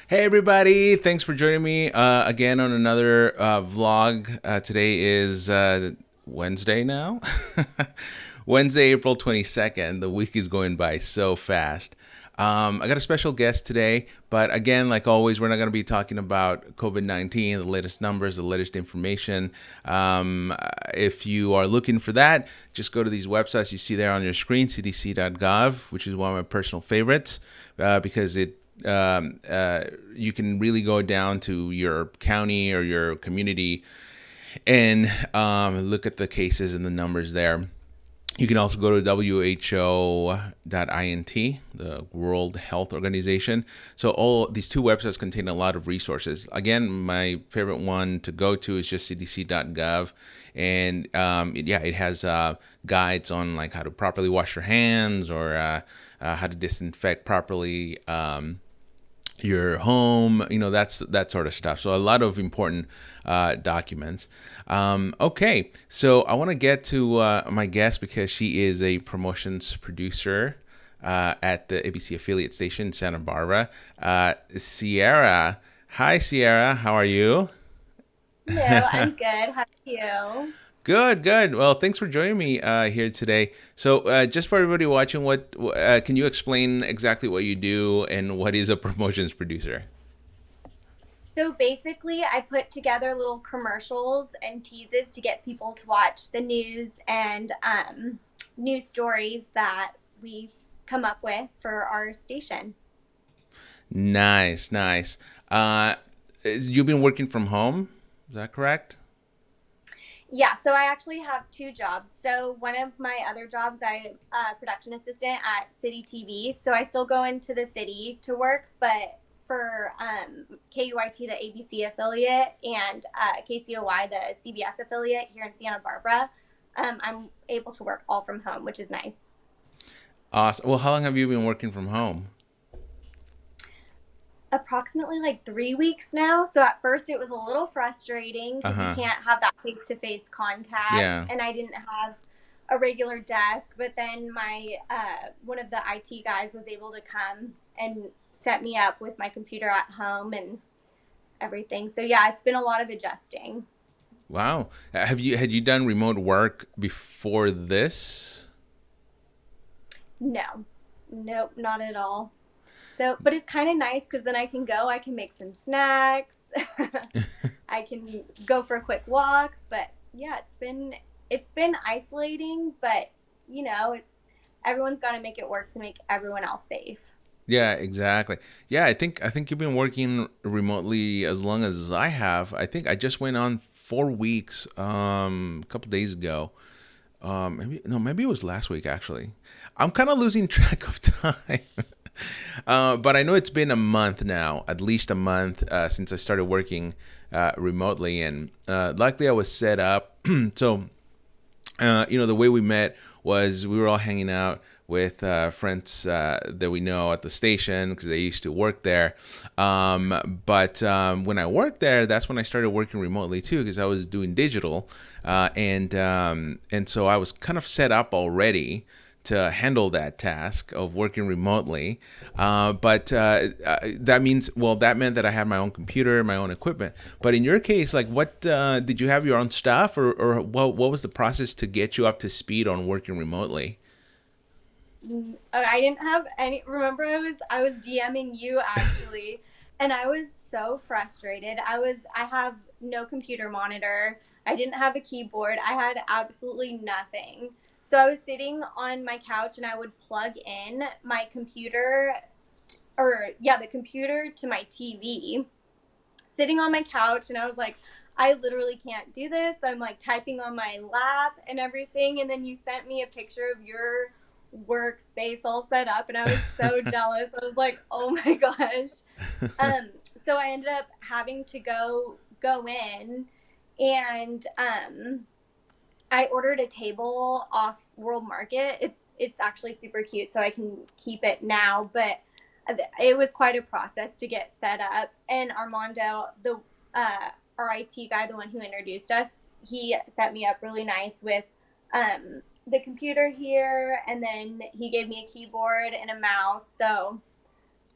Hey everybody, thanks for joining me again on another vlog. Today is Wednesday now. Wednesday, April 22nd. The week is going by so fast. I got a special guest today, but again, like always, we're not going to be talking about COVID-19, the latest numbers, the latest information. If you are looking for that, just go to these websites you see there on your screen, cdc.gov, which is one of my personal favorites because you can really go down to your county or your community and look at the cases and the numbers there. You can also go to WHO.int, the World Health Organization. So all these two websites contain a lot of resources. Again, my favorite one to go to is just cdc.gov. And it has guides on like how to properly wash your hands or how to disinfect properly your home, that's that sort of stuff. So a lot of important documents. Okay, so I want to get to my guest because she is a promotions producer at the ABC affiliate station in Santa Barbara. Sierra. Hi, Sierra. How are you? Hello, I'm good. How are you? Good, good. Well, thanks for joining me here today. So, just for everybody watching, what can you explain exactly what you do and what is a promotions producer? So basically, I put together little commercials and teases to get people to watch the news and news stories that we come up with for our station. Nice, nice. Uh, you've been working from home, is that correct? Yeah, so I actually have two jobs. So one of my other jobs, I'm a production assistant at City TV. So I still go into the city to work, but for KUIT, the ABC affiliate, and KCOY, the CBS affiliate here in Santa Barbara, I'm able to work all from home, which is nice. Awesome. Well, how long have you been working from home? Approximately like 3 weeks now. So at first it was a little frustrating Uh because you huh. can't have that face to face contact, Yeah. and I didn't have a regular desk. But then my one of the IT guys was able to come and set me up with my computer at home and everything. So yeah, it's been a lot of adjusting. Wow. Had you done remote work before this? No, nope, not at all. So, but it's kind of nice because then I can go, I can make some snacks, I can go for a quick walk. But yeah, it's been isolating, but it's everyone's got to make it work to make everyone else safe. Yeah, exactly. Yeah, I think you've been working remotely as long as I have. I think I just went on 4 weeks a couple days ago. Maybe no, maybe it was last week actually. I'm kind of losing track of time. But I know it's been a month now, at least a month since I started working remotely, and luckily I was set up. So the way we met was we were all hanging out with friends that we know at the station because they used to work there. But when I worked there, that's when I started working remotely too because I was doing digital, and so I was kind of set up already to handle that task of working remotely. But that meant that I had my own computer, my own equipment. But in your case, like, what did you have your own stuff, or what was the process to get you up to speed on working remotely? I didn't have any. Remember, I was DMing you actually, and I was so frustrated. I have no computer monitor. I didn't have a keyboard. I had absolutely nothing. So I was sitting on my couch and I would plug in my computer, or yeah, the computer to my TV, sitting on my couch, and I was like, I literally can't do this. I'm like typing on my lap and everything. And then you sent me a picture of your workspace all set up, and I was so jealous. I was like, oh my gosh. Um, so I ended up having to go in, and I ordered a table off World Market. It's actually super cute, so I can keep it now. But it was quite a process to get set up. And Armando, the our IT guy, the one who introduced us, he set me up really nice with the computer here, and then he gave me a keyboard and a mouse. So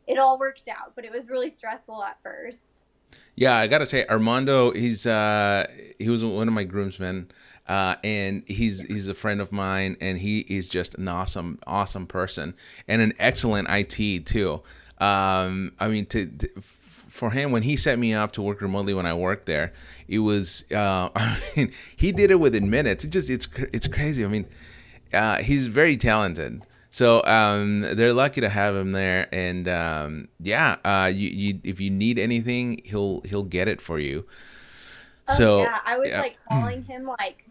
it all worked out, but it was really stressful at first. Yeah, I gotta say, Armando, he was one of my groomsmen, and he's a friend of mine, and he is just an awesome person and an excellent IT too. I mean, for him when he set me up to work remotely when I worked there, it was I mean, he did it within minutes. It's crazy. I mean, he's very talented. So they're lucky to have him there, and yeah, if you need anything, he'll get it for you. Oh So yeah, I was yeah, like calling him like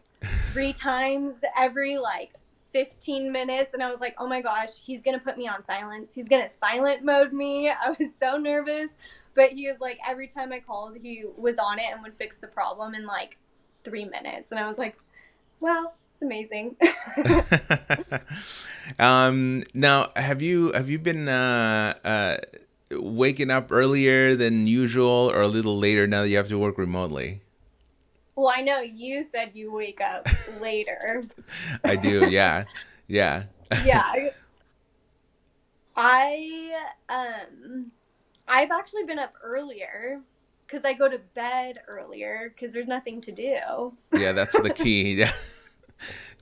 3 times every like 15 minutes, and I was like, oh my gosh, he's gonna put me on silence. He's gonna silent mode me. I was so nervous, but he was like, every time I called, he was on it and would fix the problem in like 3 minutes, and I was like, wow, it's amazing. now have you been waking up earlier than usual or a little later now that you have to work remotely? Well, I know you said you wake up later. I do, yeah, yeah. Yeah, I I've actually been up earlier because I go to bed earlier because there's nothing to do. Yeah, that's the key. Yeah.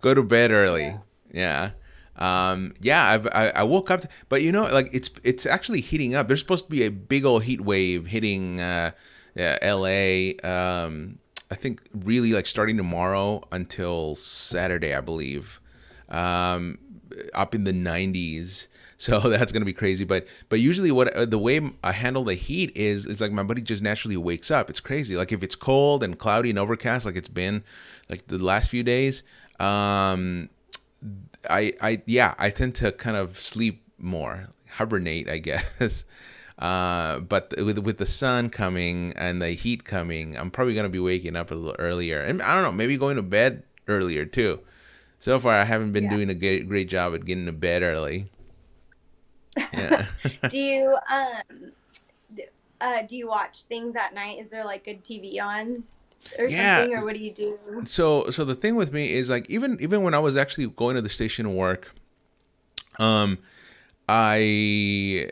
Go to bed Yeah. early. Yeah. Yeah, I woke up, but like it's actually heating up. There's supposed to be a big old heat wave hitting yeah, LA. I think really like starting tomorrow until Saturday, I believe. Um, Up in the 90s. So that's gonna be crazy. But usually, what the way I handle the heat is like my body just naturally wakes up. It's crazy. Like if it's cold and cloudy and overcast, like it's been like the last few days. Um, I yeah, I tend to kind of sleep more, hibernate, I guess. But with the sun coming and the heat coming, I'm probably gonna be waking up a little earlier, and I don't know, maybe going to bed earlier too. So far, I haven't been Yeah. doing a great job at getting to bed early. Yeah. Do you do you watch things at night? Is there like good TV on or Yeah. something, or what do you do? So the thing with me is like even when I was actually going to the station to work, um, I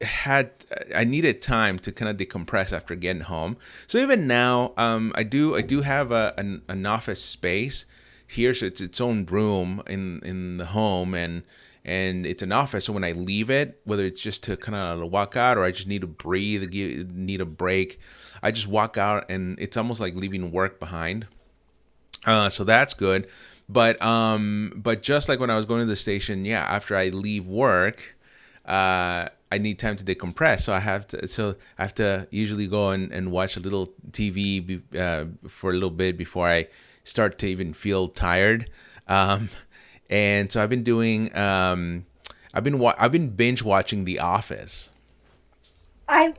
had I needed time to kind of decompress after getting home. So even now, I do have an office space here, so it's its own room in the home, and it's an office. So when I leave it, whether it's just to kind of walk out or I just need to breathe, need a break, I just walk out, and it's almost like leaving work behind. So that's good. But just like when I was going to the station, yeah, after I leave work, I need time to decompress. So I have to usually go and watch a little TV for a little bit before I start to even feel tired. Um, and so I've been doing I've been binge watching The Office. I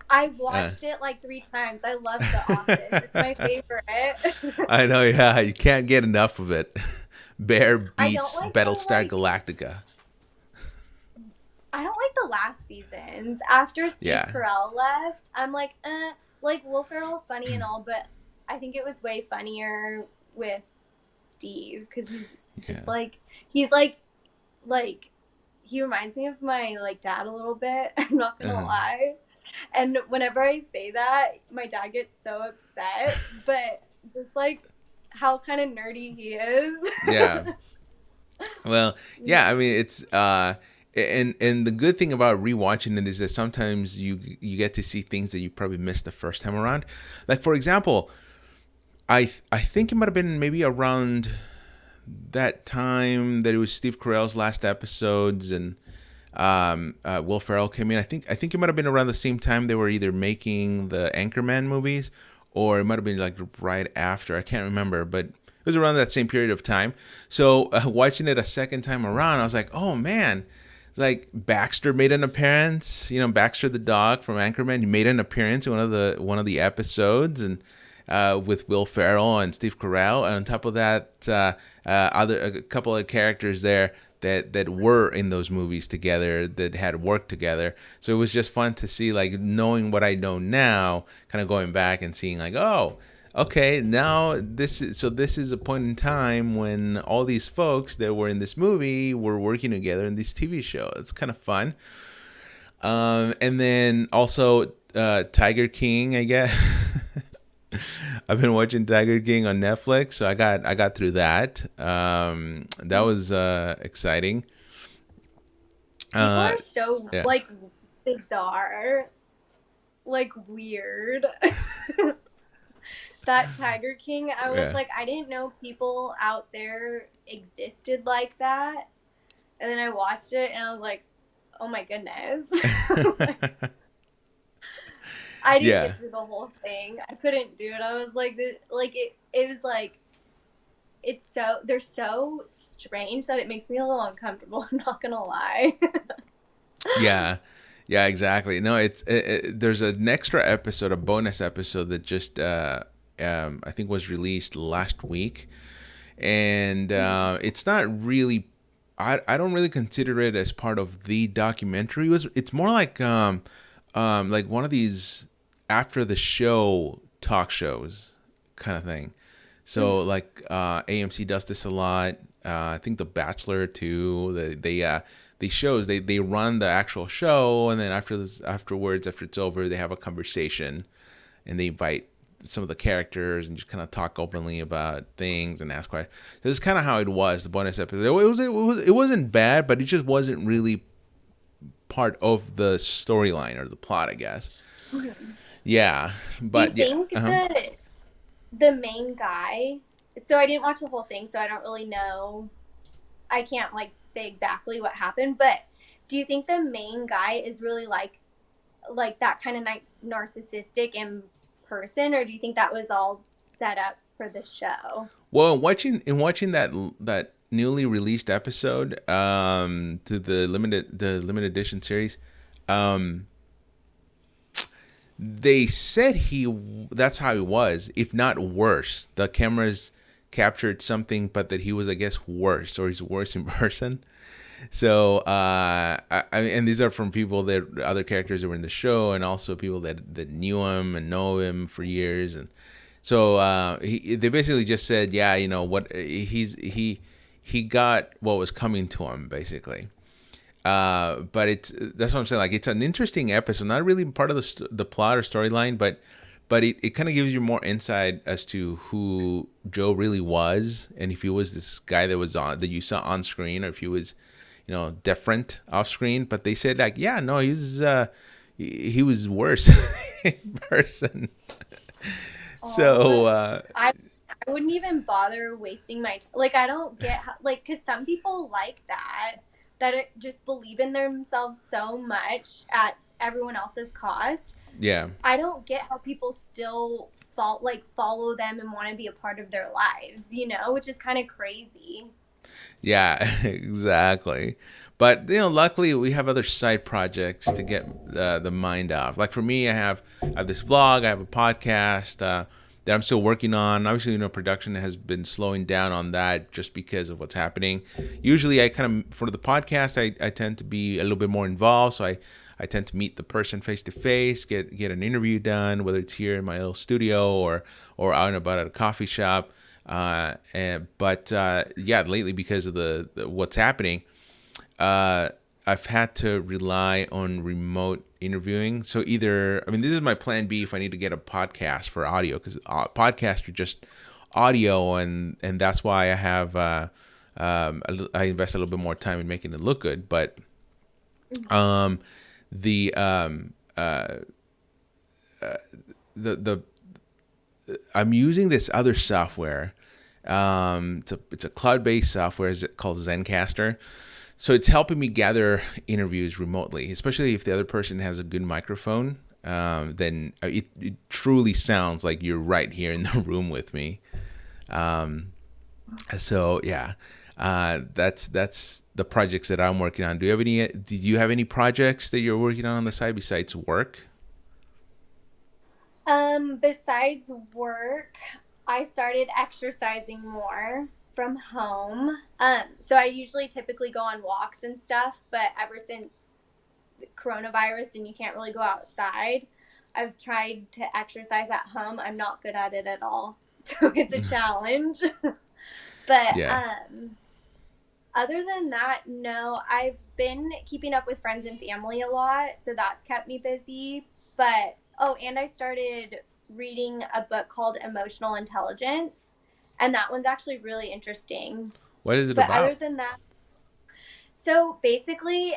Uh, watched it like 3 times. I love The Office. It's my favorite. I know, yeah, you can't get enough of it. Bear I don't beats like the Battlestar like Galactica. I don't like the last seasons. After Steve Yeah. Carell left, I'm like, like Will Ferrell's funny and all, but I think it was way funnier with Steve because he's Yeah. just like he reminds me of my like dad a little bit. I'm not gonna Uh-huh. lie. And whenever I say that, my dad gets so upset, but just like how kind of nerdy he is. Yeah. Well, Yeah. yeah, I mean it's and the good thing about rewatching it is that sometimes you get to see things that you probably missed the first time around. Like for example, I think it might have been maybe around that time that it was Steve Carell's last episodes and Will Ferrell came in. I think it might have been around the same time they were either making the Anchorman movies, or it might have been like right after. I can't remember, but it was around that same period of time. So watching it a second time around, I was like, oh man, like Baxter made an appearance. You know, Baxter the dog from Anchorman. He made an appearance in one of the episodes, and with Will Ferrell and Steve Carell. And on top of that, other a couple of characters there that were in those movies together that had worked together. So it was just fun to see, like knowing what I know now, kind of going back and seeing like, oh, okay, now this is a point in time when all these folks that were in this movie were working together in this TV show. It's kind of fun. And then also Tiger King, I guess. I've been watching Tiger King on Netflix, so I got through that. That was exciting. People Uh, are so yeah, like bizarre, like weird. That Tiger King, I was yeah. like, I didn't know people out there existed like that. And then I watched it and I was like, oh my goodness. I didn't Yeah, get through the whole thing. I couldn't do it. I was like, it was like, it's so, they're so strange that it makes me a little uncomfortable. I'm not gonna lie. yeah, yeah. Exactly. No, there's an extra episode, a bonus episode that just I think was released last week, and it's not really. I don't really consider it as part of the documentary. It's more like one of these after the show talk shows kind of thing. So Mhm. like AMC does this a lot. I think The Bachelor too. They shows they run the actual show, and then afterwards after it's over they have a conversation, and they invite some of the characters and just kind of talk openly about things and ask questions. This is kind of how it was. The bonus episode. It wasn't bad, but it just wasn't really part of the storyline or the plot, I guess. Mhm. Yeah, Do you but yeah. think that the main guy, so I didn't watch the whole thing, so I don't really know. I can't like say exactly what happened, but do you think the main guy is really like that kind of narcissistic in person, or do you think that was all set up for the show? Well, watching that newly released episode to the limited edition series, um, they said that's how he was, if not worse. The cameras captured something, but that he was, I guess, worse, or he's worse in person. So, and these are from people that other characters that were in the show, and also people that knew him and know him for years, and so they basically just said, yeah, what he got what was coming to him, basically. But that's what I'm saying. Like, it's an interesting episode, not really part of the plot or storyline, but it kind of gives you more insight as to who Joe really was, and if he was this guy that you saw on screen, or if he was, different off screen. But they said, like, yeah, no, he was worse in person. Oh, So I I wouldn't even bother wasting my like I don't get how, like cuz some people like that it just believe in themselves so much at everyone else's cost. yeah, I don't get how people still follow them and want to be a part of their lives, which is kind of crazy. yeah, exactly. But luckily we have other side projects to get the mind off. Like for me, I have this vlog, I have a podcast that I'm still working on. Obviously, production has been slowing down on that just because of what's happening. Usually, I kind of for the podcast, I tend to be a little bit more involved, so I tend to meet the person face to face, get an interview done, whether it's here in my little studio or out and about at a coffee shop. But yeah, lately because of the what's happening, uh, I've had to rely on remote interviewing. So either, I mean, this is my plan B if I need to get a podcast for audio, because podcasts are just audio, and that's why I have I invest a little bit more time in making it look good. But Mhm. um, the the I'm using this other software. It's a cloud-based software called Zencaster. So it's helping me gather interviews remotely, especially if the other person has a good microphone. Then it truly sounds like you're right here in the room with me. Um, so yeah, that's the projects that I'm working on. Do you have any projects that you're working on the side besides work? Besides work, I started exercising more from home. So I usually typically go on walks and stuff, but ever since coronavirus and you can't really go outside, I've tried to exercise at home. I'm not good at it at all. So it's a challenge. But Yeah. Other than that, no. I've been keeping up with friends and family a lot, so that's kept me busy. But oh, and I started reading a book called Emotional Intelligence, and that one's actually really interesting. What is it But other about? than that, so basically,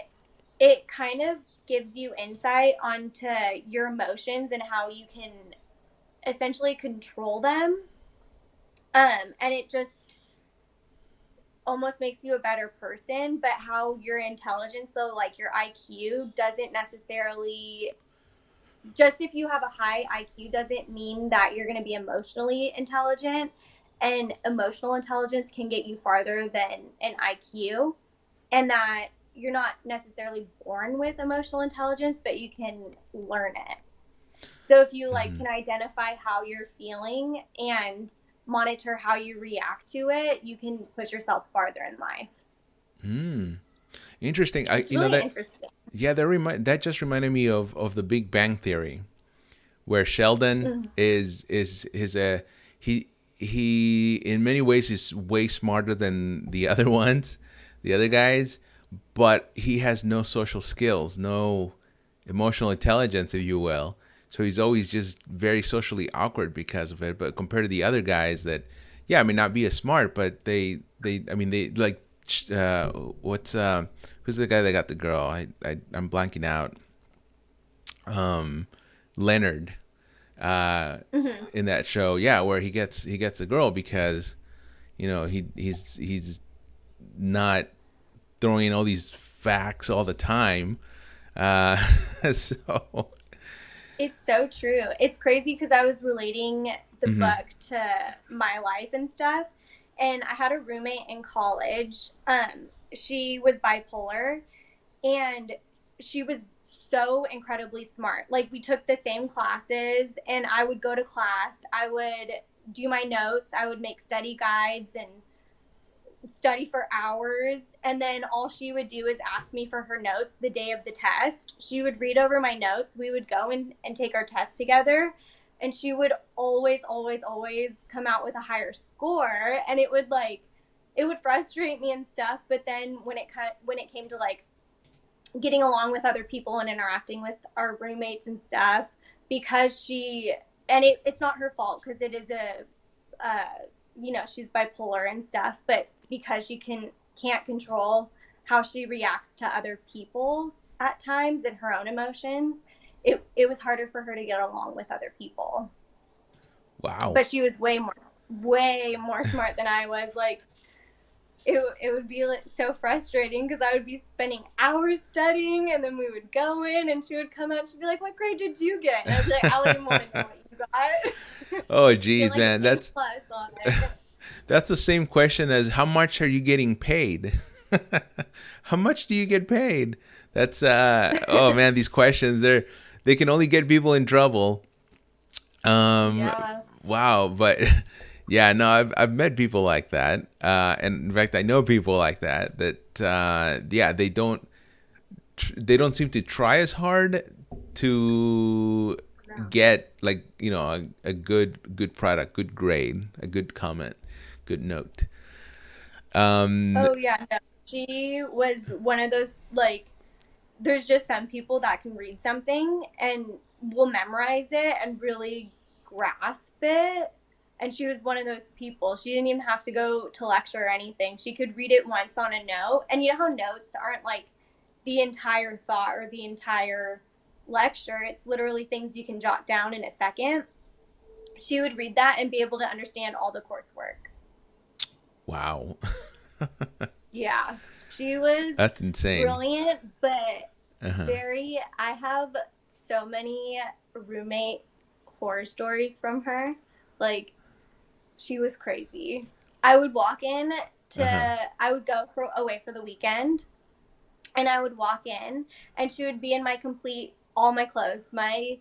it kind of gives you insight onto your emotions and how you can essentially control them. And it just almost makes you a better person, but how your intelligence, so like your IQ, doesn't necessarily, just if you have a high IQ doesn't mean that you're going to be emotionally intelligent. And emotional intelligence can get you farther than an IQ, and that you're not necessarily born with emotional intelligence, but you can learn it. So if you like Hmm. can identify how you're feeling and monitor how you react to it, you can push yourself farther in life. Hmm. Interesting. I It's you know really that interesting. yeah that just reminded me of the Big Bang Theory, where Sheldon Mhm. is a he he in many ways is way smarter than the other ones, the other guys, but he has no social skills, no emotional intelligence, if you will. So he's always just very socially awkward because of it. But compared to the other guys that, yeah, I mean, not be as smart, but I mean, they like, what's, who's the guy that got the girl? I'm blanking out. Um, Leonard, uh, Mhm. in that show, yeah, where he gets a girl because he's not throwing in all these facts all the time. Uh, so. It's so true. It's crazy because I was relating the Mhm. book to my life and stuff. And I had a roommate in college. She was bipolar, and she was so incredibly smart. Like we took the same classes, and I would go to class, I would do my notes, I would make study guides and study for hours, and then all she would do is ask me for her notes the day of the test. She would read over my notes, we would go and take our test together, and she would always come out with a higher score, and it would frustrate me and stuff. But then when it came to like getting along with other people and interacting with our roommates and stuff, because she, and it's not her fault because it is she's bipolar and stuff, but because she can't control how she reacts to other people at times and her own emotions, it was harder for her to get along with other people. Wow. But she was way more smart than I was. Like it would be like so frustrating because I would be spending hours studying, and then we would go in and she would come out, she'd be like, "What grade did you get?" And I'd be like, "I don't even want to know what you got." Oh, Get geez, like an man, A that's plus on it. that's the same question as how much are you getting paid? How much do you get paid? That's oh man, these questions they can only get people in trouble. Um, Yeah. wow, but yeah, no, I've met people like that, and in fact, I know people like that. That yeah, they don't seem to try as hard to No. get like a good product, good grade, a good comment, good note. Um, Oh yeah, no. She was one of those like there's just some people that can read something and will memorize it and really grasp it. And she was one of those people. She didn't even have to go to lecture or anything. She could read it once on a note. And you know how notes aren't like the entire thought or the entire lecture. It's literally things you can jot down in a second. She would read that and be able to understand all the coursework. wow, Yeah, she was that's insane. brilliant, but Uh-huh. I have so many roommate horror stories from her. Like, she was crazy. I would walk in Uh-huh. I would go away for the weekend, and I would walk in, and she would be in all my clothes, my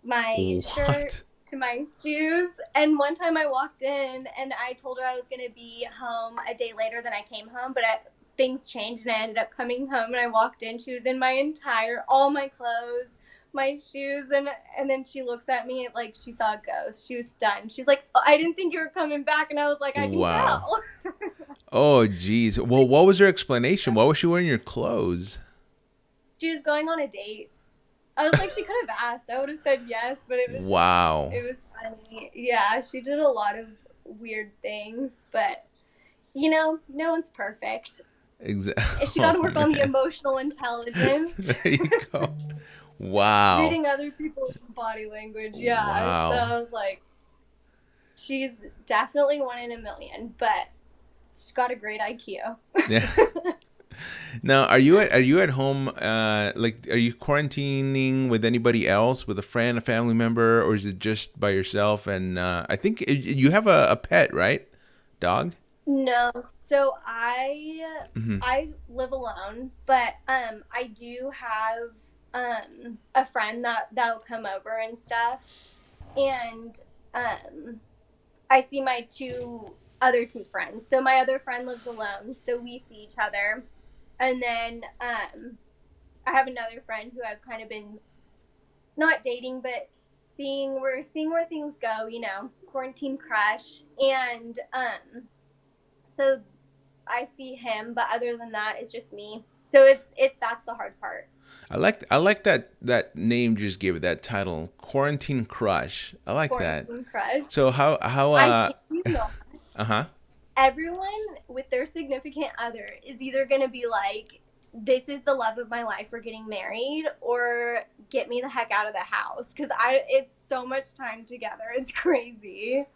shirt What? to my shoes. And one time I walked in and I told her I was going to be home a day later than I came home, but things changed and I ended up coming home, and I walked in. She was in all my clothes, my shoes, and then she looks at me like she saw a ghost. She was stunned. She's like, oh, I didn't think you were coming back, and I was like, I can Wow. tell. Oh, geez. Well, what was her explanation? Why was she wearing your clothes? She was going on a date. I was like, she could have asked. I would have said yes, but Wow. it was funny. Yeah, she did a lot of weird things, but you know, no one's perfect. Exactly. She got Oh to work on the man. emotional intelligence, There you go. Wow. reading other people's body language. Yeah, so Wow. I was like, she's definitely one in a million, but she's got a great IQ. Yeah. Now, are you at home? Like, are you quarantining with anybody else, with a friend, a family member, or is it just by yourself? And I think you have a pet, right? Dog. No, so Mm-hmm. I live alone, but I do have a friend that'll come over and stuff, and um I see my two friends. So my other friend lives alone, so we see each other, and then I have another friend who I've kind of been not dating, but seeing where things go. You know, quarantine crush, and so I see him, but other than that, it's just me. So it's that's the hard part. I like that name you just gave it, that title, Quarantine Crush. I like that. Quarantine crush. So how I kid you not. uh-huh. Everyone with their significant other is either going to be like, "This is the love of my life. We're getting married," or "Get me the heck out of the house," because I it's so much time together. It's crazy.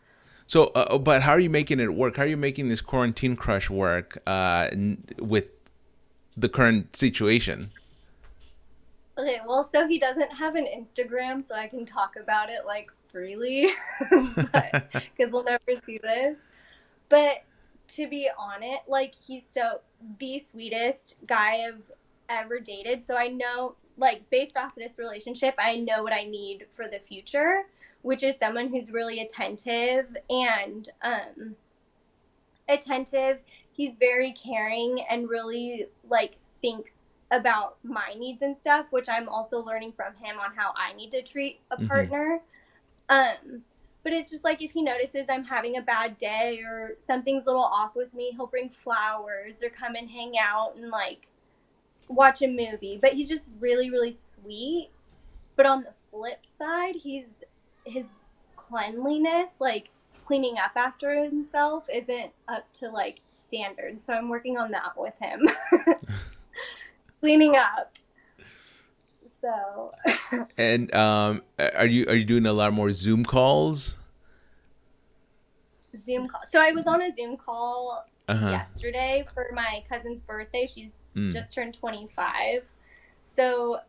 So but how are you making it work? How are you making this Quarantine Crush work with the current situation? Okay, well, so he doesn't have an Instagram, so I can talk about it like freely, but because we'll never see this. But to be honest, like he's so the sweetest guy I've ever dated. So I know, like, based off of this relationship, I know what I need for the future, which is someone who's really attentive. He's very caring and really like thinks about my needs and stuff, which I'm also learning from him on how I need to treat a Mm-hmm. partner. Um, but it's just like if he notices I'm having a bad day or something's a little off with me, he'll bring flowers or come and hang out and like watch a movie. But he's just really, really sweet. But on the flip side, his cleanliness, like cleaning up after himself, isn't up to like standard. So I'm working on that with him. Cleaning up. So And are you doing a lot more Zoom calls? Zoom call. So I was on a Zoom call Uh-huh. yesterday for my cousin's birthday. She's Mm. just turned 25. So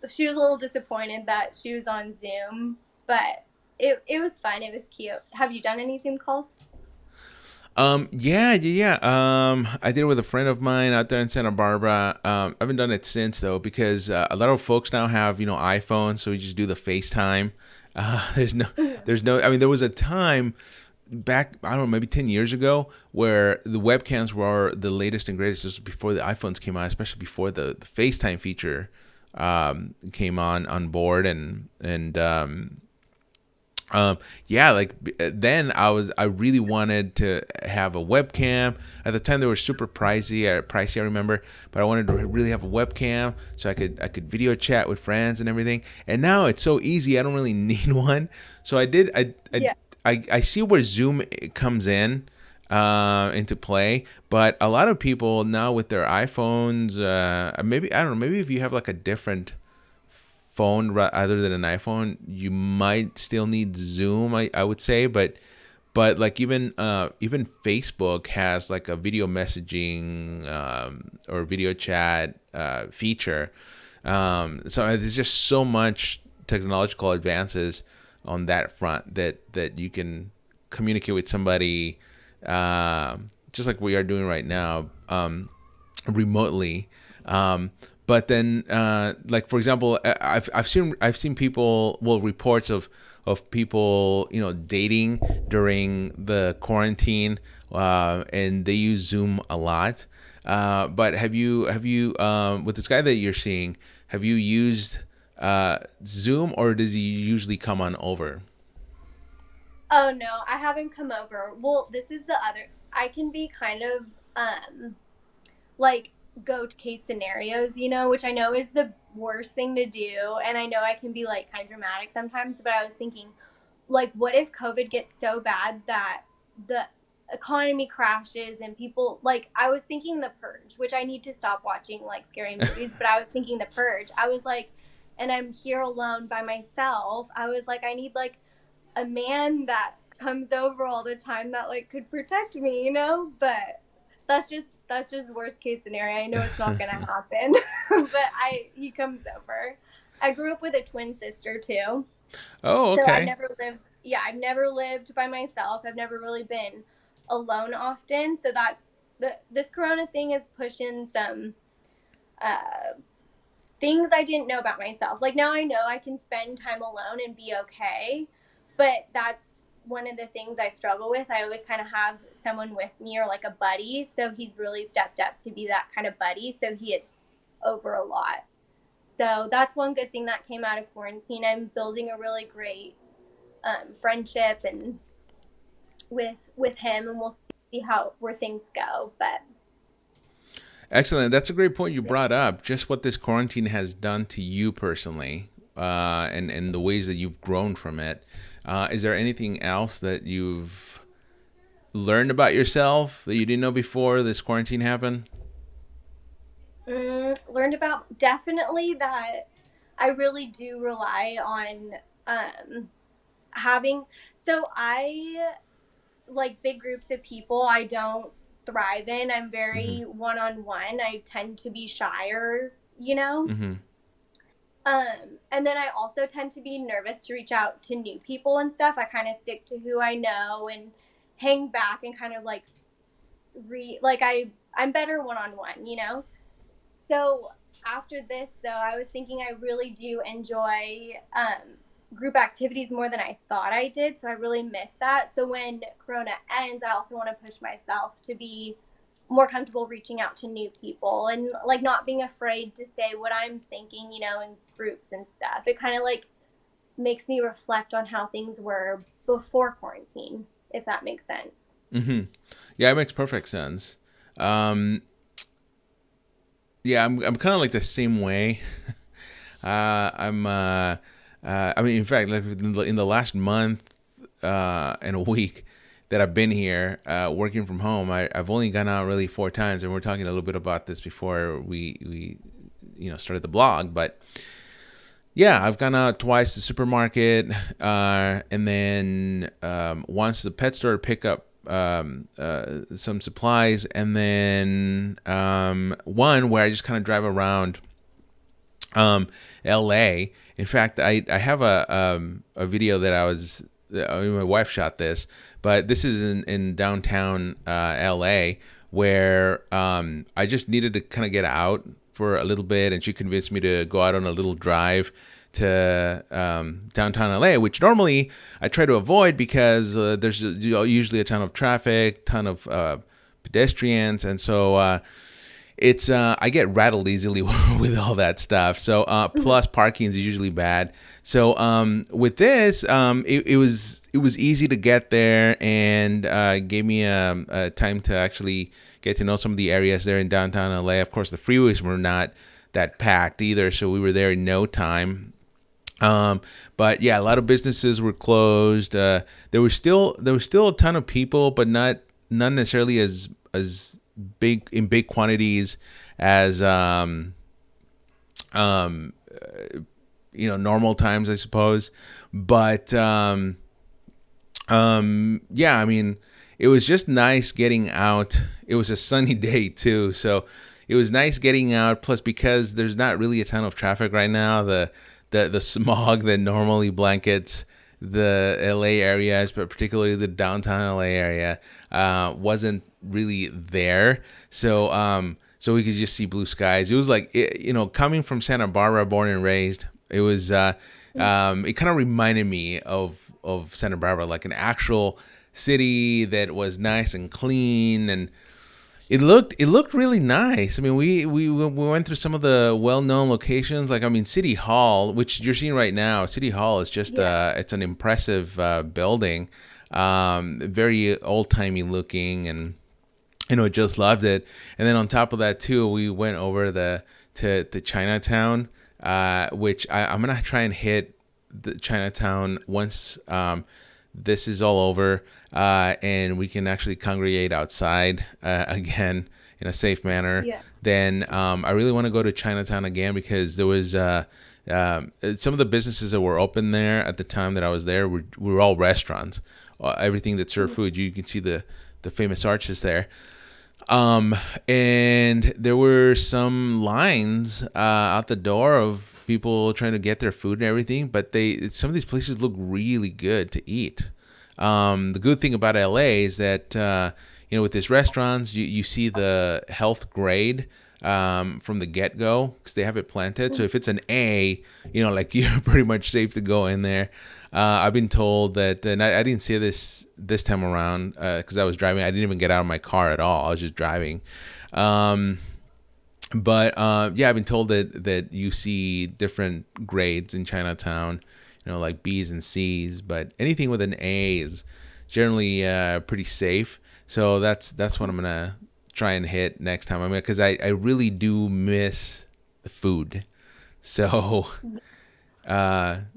she was a little disappointed that she was on Zoom, but it was fun. It was cute. Have you done any Zoom calls? Yeah. I did it with a friend of mine out there in Santa Barbara. I haven't done it since though because a lot of folks now have iPhones, so we just do the FaceTime. There's no, there's no. I mean, there was a time back, I don't know, maybe 10 years ago, where the webcams were the latest and greatest. This was before the iPhones came out, especially before the FaceTime feature came on board, and yeah, like then I really wanted to have a webcam. At the time they were super pricey, I remember, but I wanted to really have a webcam so I could video chat with friends and everything. And now it's so easy, I don't really need one. So I did Yeah. I see where Zoom comes in into play, but a lot of people now with their iPhones, maybe I don't know, maybe if you have like a different phone other than an iPhone, you might still need Zoom. I would say, but like even Facebook has like a video messaging or video chat feature. So there's just so much technological advances on that front that you can communicate with somebody just like we are doing right now, remotely. But then, like for example, I've seen people, well, reports of people dating during the quarantine, and they use Zoom a lot. But have you with this guy that you're seeing, have you used Zoom, or does he usually come on over? Oh no, I haven't come over. Well, this is the other. I can be kind of like go to case scenarios, which I know is the worst thing to do, and I know I can be like kind of dramatic sometimes, but I was thinking like what if COVID gets so bad that the economy crashes and people like I was thinking the purge, which I need to stop watching like scary movies, but I was thinking the purge. I was like and I'm here alone by myself. I was like I need like a man that comes over all the time that like could protect me, but that's just worst case scenario. I know it's not gonna happen. But he comes over. I grew up with a twin sister too, Oh, so okay. I've never lived by myself. I've never really been alone often. So this corona thing is pushing some uh things I didn't know about myself. Like now I know I can spend time alone and be okay, but that's one of the things I struggle with. I always kind of have someone with me or like a buddy, so he's really stepped up to be that kind of buddy, so he is over a lot. So that's one good thing that came out of quarantine. I'm building a really great friendship and with him, and we'll see how where things go. But Excellent. That's a great point you brought up. Just what this quarantine has done to you personally, and the ways that you've grown from it. Is there anything else that you've learned about yourself that you didn't know before this quarantine happened? learned about definitely that I really do rely on having so I like big groups of people I don't thrive in. I'm Mm-hmm. very one-on-one. I tend to be shyer. Mm-hmm. And then I also tend to be nervous to reach out to new people and stuff. I kind of stick to who I know and hang back and kind of like I'm better one-on-one. So after this, though, I was thinking I really do enjoy group activities more than I thought I did. So I really miss that. So when Corona ends, I also want to push myself to be more comfortable reaching out to new people and like not being afraid to say what I'm thinking, in groups and stuff. It kind of like makes me reflect on how things were before quarantine, if that makes sense. Mm-hmm. Yeah, it makes perfect sense. Um, yeah, I'm kind of like the same way. I'm. I mean, in fact, like in the last month and a week that I've been here working from home, I've only gone out really 4 times, and we're talking a little bit about this before we started the blog, but yeah, I've gone out twice to the supermarket, and then once the pet store to pick up some supplies, and then one where I just kind of drive around LA. In fact, I have a video that my wife shot this, but this is in downtown LA where I just needed to kind of get out for a little bit, and she convinced me to go out on a little drive to downtown LA, which normally I try to avoid because there's usually a ton of traffic, ton of pedestrians, and so it's I get rattled easily with all that stuff. So plus parking is usually bad. So with this, it was easy to get there, and gave me a time to actually get to know some of the areas there in downtown LA. Of course, the freeways were not that packed either, so we were there in no time. But yeah, a lot of businesses were closed. There was still a ton of people, but not necessarily as big quantities as um, normal times, I suppose. But yeah, I mean, it was just nice getting out. It was a sunny day too, so it was nice getting out. Plus, because there's not really a ton of traffic right now, the smog that normally blankets the LA areas, but particularly the downtown LA area, wasn't really there. So we could just see blue skies. It was like coming from Santa Barbara, born and raised. It was it kind of reminded me of Santa Barbara, like an actual city that was nice and clean, and It looked really nice. I mean, we went through some of the well-known locations. Like, I mean, City Hall, which you're seeing right now. City Hall is just Yeah. it's an impressive building, very old-timey looking, and just loved it. And then on top of that too, we went over to Chinatown, which I'm gonna try and hit the Chinatown once this is all over, and we can actually congregate outside again in a safe manner. Yeah. Then I really want to go to Chinatown again because there was some of the businesses that were open there at the time that I was there were all restaurants. Everything that served food, you can see the famous arches there. And there were some lines out the door of people trying to get their food and everything, but some of these places look really good to eat. The good thing about LA is that with these restaurants, you see the health grade from the get go because they have it planted. So if it's an A, like you're pretty much safe to go in there. I've been told that, and I didn't see this time around because I was driving. I didn't even get out of my car at all. I was just driving. But yeah, I've been told that you see different grades in Chinatown, like B's and C's. But anything with an A is generally pretty safe. So that's what I'm gonna try and hit next time. I mean, because I really do miss the food. So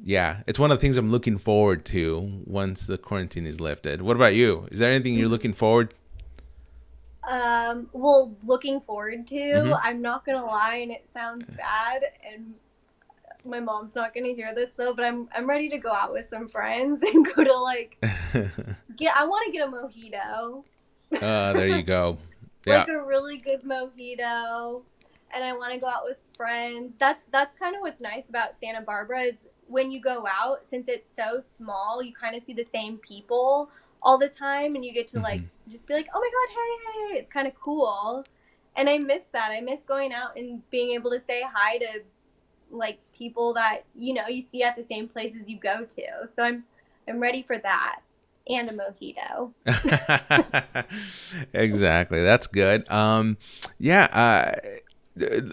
yeah, it's one of the things I'm looking forward to once the quarantine is lifted. What about you? Is there anything you're looking forward? Well, looking forward to. Mm-hmm. I'm not gonna lie, and it sounds bad, and my mom's not gonna hear this though, but I'm ready to go out with some friends and go to like get. I want to get a mojito. There you go. Yeah. Like a really good mojito, and I want to go out with friends. That's kind of what's nice about Santa Barbara is when you go out, since it's so small, you kind of see the same people all the time, and you get to like Mm-hmm. just be like, oh my god, hey, hey. It's kind of cool, and I miss that. I miss going out and being able to say hi to like people that you see at the same places you go to. So I'm ready for that and a mojito. Exactly. That's good. Yeah.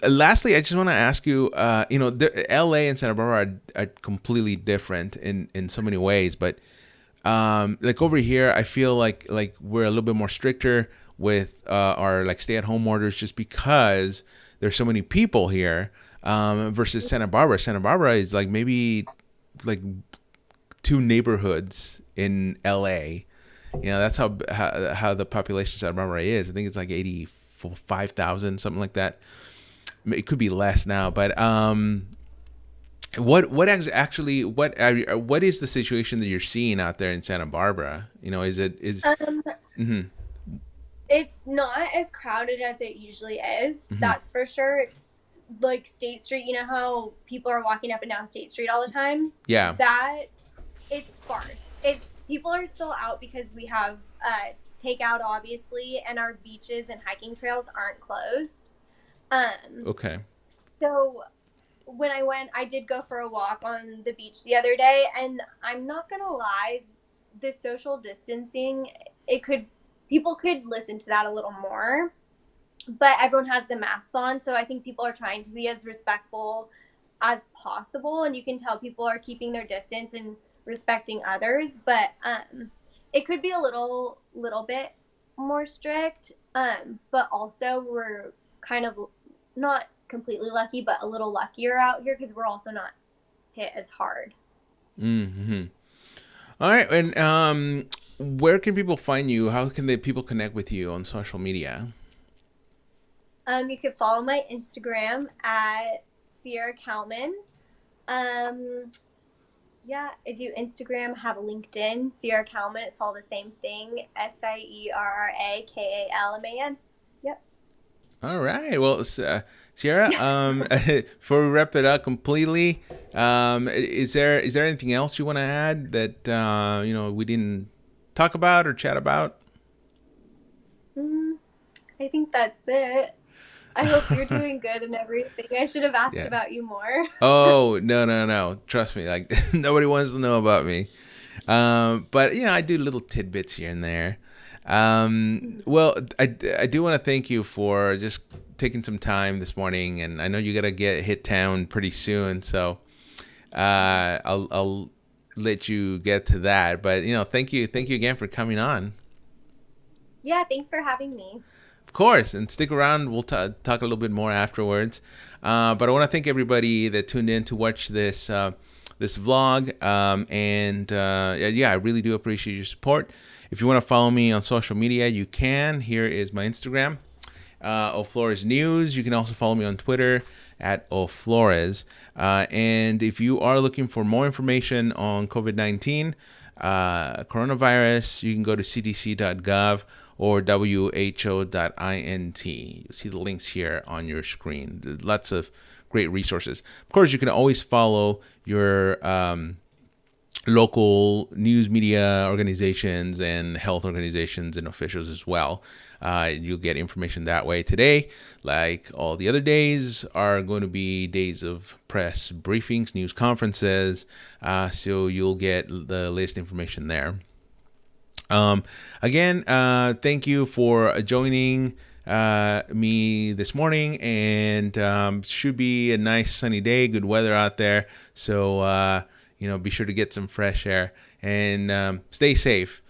Lastly, I just want to ask you, LA and Santa Barbara are completely different in so many ways, but like over here, I feel like we're a little bit more stricter with our like stay at home orders just because there's so many people here versus Santa Barbara. Santa Barbara is like maybe like two neighborhoods in LA. That's how the population of Santa Barbara is. I think it's like 85,000, something like that. It could be less now, but what is the situation that you're seeing out there in Santa Barbara? Is Um, mm-hmm, it's not as crowded as it usually is. mm-hmm, That's for sure. It's like State Street. You know how people are walking up and down State Street all the time? yeah, That it's sparse. It's people are still out because we have takeout obviously, and our beaches and hiking trails aren't closed. Um, okay, so when I went, I did go for a walk on the beach the other day, and I'm not gonna lie, the social distancing, it could people could listen to that a little more, but everyone has the masks on, so I think people are trying to be as respectful as possible, and you can tell people are keeping their distance and respecting others, but it could be a little bit more strict, but also we're kind of not completely lucky, but a little luckier out here because we're also not hit as hard. mm-hmm. All right, and where can people find you? How can people connect with you on social media? You could follow my Instagram at Sierra Kalman. Um, yeah, I do Instagram, have a LinkedIn, Sierra Kalman. It's all the same thing. SIERRAKALMAN. Yep. All right. Well, Sierra, before we wrap it up completely, is there anything else you want to add that we didn't talk about or chat about? Mm, I think that's it. I hope you're doing good and everything. I should have asked Yeah. about you more. Oh, no, no, no. Trust me. Like nobody wants to know about me. But I do little tidbits here and there. Well, I do want to thank you for just taking some time this morning, and I know you gotta get hit town pretty soon, so I'll let you get to that. But thank you again for coming on. Yeah, thanks for having me. Of course, and stick around. We'll talk a little bit more afterwards. But I want to thank everybody that tuned in to watch this vlog. And yeah, I really do appreciate your support. If you want to follow me on social media, you can. Here is my Instagram, Oflores News. You can also follow me on Twitter at Oflores. And if you are looking for more information on COVID-19, coronavirus, you can go to cdc.gov or who.int. You'll see the links here on your screen. There's lots of great resources. Of course, you can always follow your local news media organizations and health organizations and officials as well. You'll get information that way. Today, like all the other days, are going to be days of press briefings, news conferences, so you'll get the latest information there. Again, thank you for joining me this morning, and should be a nice sunny day, good weather out there. So be sure to get some fresh air and stay safe.